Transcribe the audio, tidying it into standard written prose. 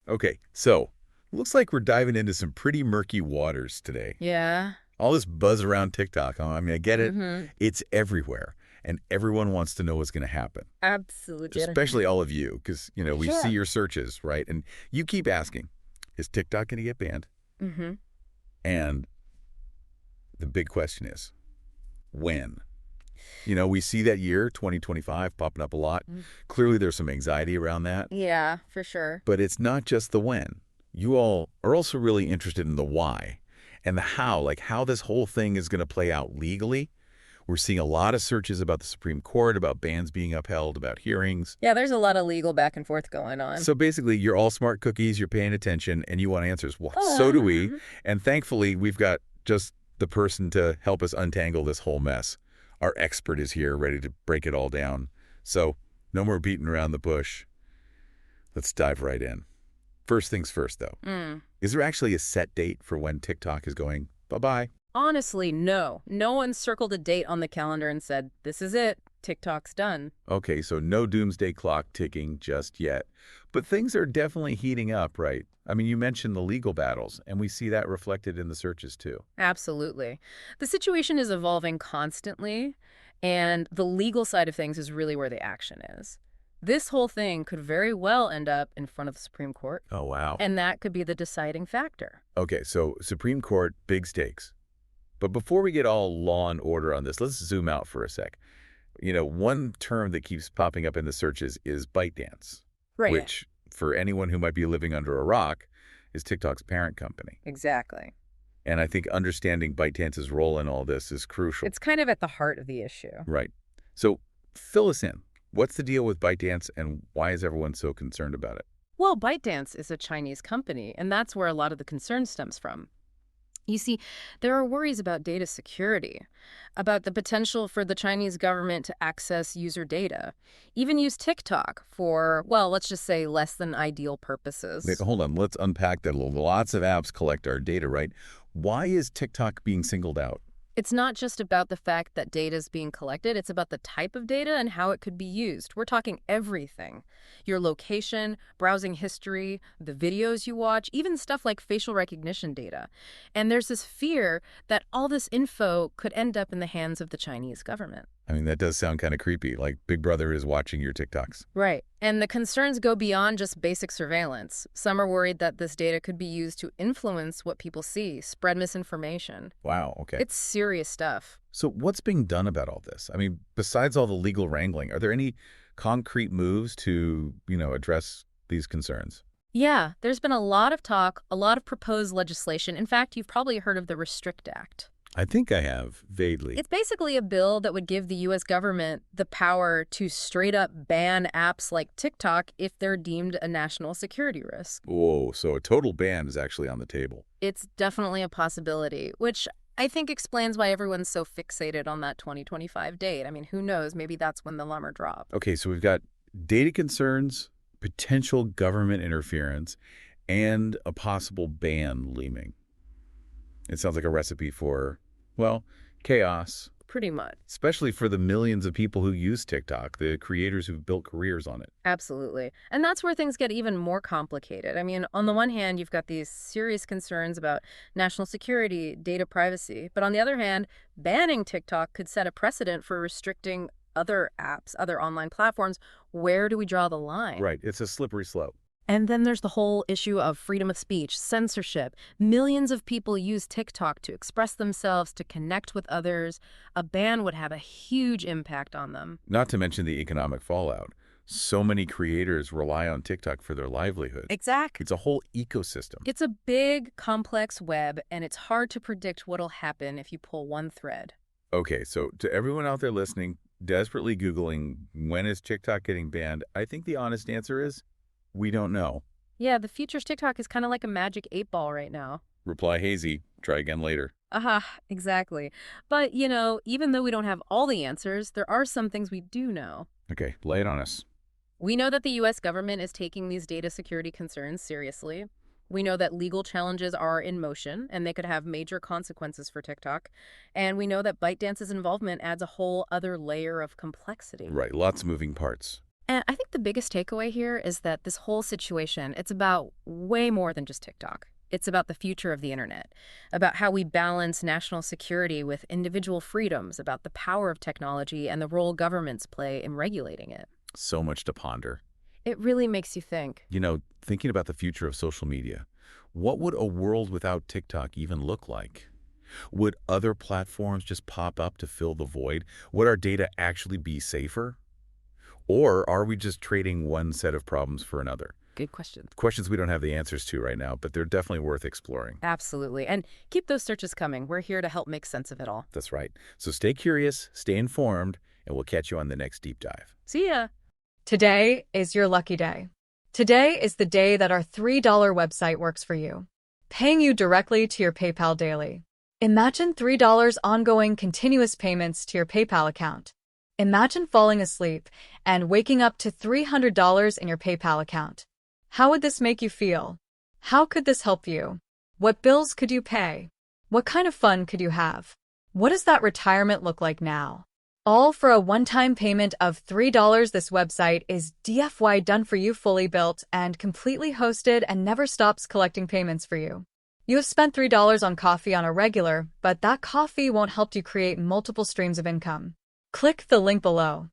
Okay, so looks like we're diving into some pretty murky waters today. Yeah. All this buzz around TikTok, I mean, I get it. Mm-hmm. It's everywhere, and everyone wants to know what's going to happen, Absolutely. especially all of you, because, we see Sure. your searches, right? And you keep asking, is TikTok going to get banned? Mm-hmm. And the big question is, when? We see that year, 2025, popping up a lot. Clearly, there's some anxiety around that. Yeah, for sure. But it's not just the when. You all are also really interested in the why and the how, like how this whole thing is going to play out legally. We're seeing a lot of searches about the Supreme Court, about bans being upheld, about hearings. Yeah, there's a lot of legal back and forth going on. So basically, you're all smart cookies, you're paying attention, and you want answers. Well, so do we. Oh. And thankfully, we've got just the person to help us untangle this whole mess. Our expert is here, ready to break it all down. So no more beating around the bush. Let's dive right in. First things first, though. Is there actually a set date for when TikTok is going bye-bye? Honestly, no. No one circled a date on the calendar and said, this is it. TikTok's done. Okay, so no doomsday clock ticking just yet. But things are definitely heating up, right? I mean, you mentioned the legal battles, and we see that reflected in the searches, too. Absolutely. The situation is evolving constantly, and the legal side of things is really where the action is. This whole thing could very well end up in front of the Supreme Court, Oh, wow. and that could be the deciding factor. Okay, so Supreme Court, big stakes. But before we get all law and order on this, let's zoom out for a sec. One term that keeps popping up in the searches is ByteDance, Right. which, for anyone who might be living under a rock, is TikTok's parent company. Exactly. And I think understanding ByteDance's role in all this is crucial. It's kind of at the heart of the issue. Right. So fill us in. What's the deal with ByteDance, and why is everyone so concerned about it? Well, ByteDance is a Chinese company, and that's where a lot of the concern stems from. You see, there are worries about data security, about the potential for the Chinese government to access user data, even use TikTok for, well, let's just say less than ideal purposes. Wait, hold on. Let's unpack that a little. Lots of apps collect our data, right? Why is TikTok being singled out? It's not just about the fact that data is being collected, it's about the type of data and how it could be used. We're talking everything. Your location, browsing history, the videos you watch, even stuff like facial recognition data. And there's this fear that all this info could end up in the hands of the Chinese government. I mean, that does sound kind of creepy, like Big Brother is watching your TikToks. Right. And the concerns go beyond just basic surveillance. Some are worried that this data could be used to influence what people see, spread misinformation. Wow, okay. It's serious stuff. So what's being done about all this? I mean, besides all the legal wrangling, are there any concrete moves to, address these concerns? Yeah, there's been a lot of talk, a lot of proposed legislation. In fact, you've probably heard of the Restrict Act. I think I have, vaguely. It's basically a bill that would give the U.S. government the power to straight up ban apps like TikTok if they're deemed a national security risk. Whoa, so a total ban is actually on the table. It's definitely a possibility, which I think explains why everyone's so fixated on that 2025 date. I mean, who knows? Maybe that's when the lumber dropped. Okay, so we've got data concerns, potential government interference, and a possible ban looming. It sounds like a recipe for, well, chaos, Pretty much. especially for the millions of people who use TikTok, the creators who've built careers on it. Absolutely. And that's where things get even more complicated. I mean, on the one hand, you've got these serious concerns about national security, data privacy. But on the other hand, banning TikTok could set a precedent for restricting other apps, other online platforms. Where do we draw the line? Right, it's a slippery slope. And then there's the whole issue of freedom of speech, censorship. Millions of people use TikTok to express themselves, to connect with others. A ban would have a huge impact on them. Not to mention the economic fallout. So many creators rely on TikTok for their livelihood. Exactly. It's a whole ecosystem. It's a big, complex web, and it's hard to predict what'll happen if you pull one thread. Okay, so to everyone out there listening, desperately Googling, when is TikTok getting banned? I think the honest answer is, we don't know. Yeah, the future's TikTok is kind of like a magic 8-ball right now. Reply hazy. Try again later. Aha, exactly. But, even though we don't have all the answers, there are some things we do know. Okay, lay it on us. We know that the U.S. government is taking these data security concerns seriously. We know that legal challenges are in motion, and they could have major consequences for TikTok. And we know that ByteDance's involvement adds a whole other layer of complexity. Right, lots of moving parts. And I think the biggest takeaway here is that this whole situation, it's about way more than just TikTok. It's about the future of the internet, about how we balance national security with individual freedoms, about the power of technology and the role governments play in regulating it. So much to ponder. It really makes you think. Thinking about the future of social media, what would a world without TikTok even look like? Would other platforms just pop up to fill the void? Would our data actually be safer? Or are we just trading one set of problems for another? Good question. Questions we don't have the answers to right now, but they're definitely worth exploring. Absolutely. And keep those searches coming. We're here to help make sense of it all. That's right. So stay curious, stay informed, and we'll catch you on the next deep dive. See ya. Today is your lucky day. Today is the day that our $3 website works for you, paying you directly to your PayPal daily. Imagine $3 ongoing continuous payments to your PayPal account. Imagine falling asleep and waking up to $300 in your PayPal account. How would this make you feel? How could this help you? What bills could you pay? What kind of fun could you have? What does that retirement look like now? All for a one-time payment of $3. This website is DFY done for you, fully built and completely hosted, and never stops collecting payments for you. You have spent $3 on coffee on a regular, but that coffee won't help you create multiple streams of income. Click the link below.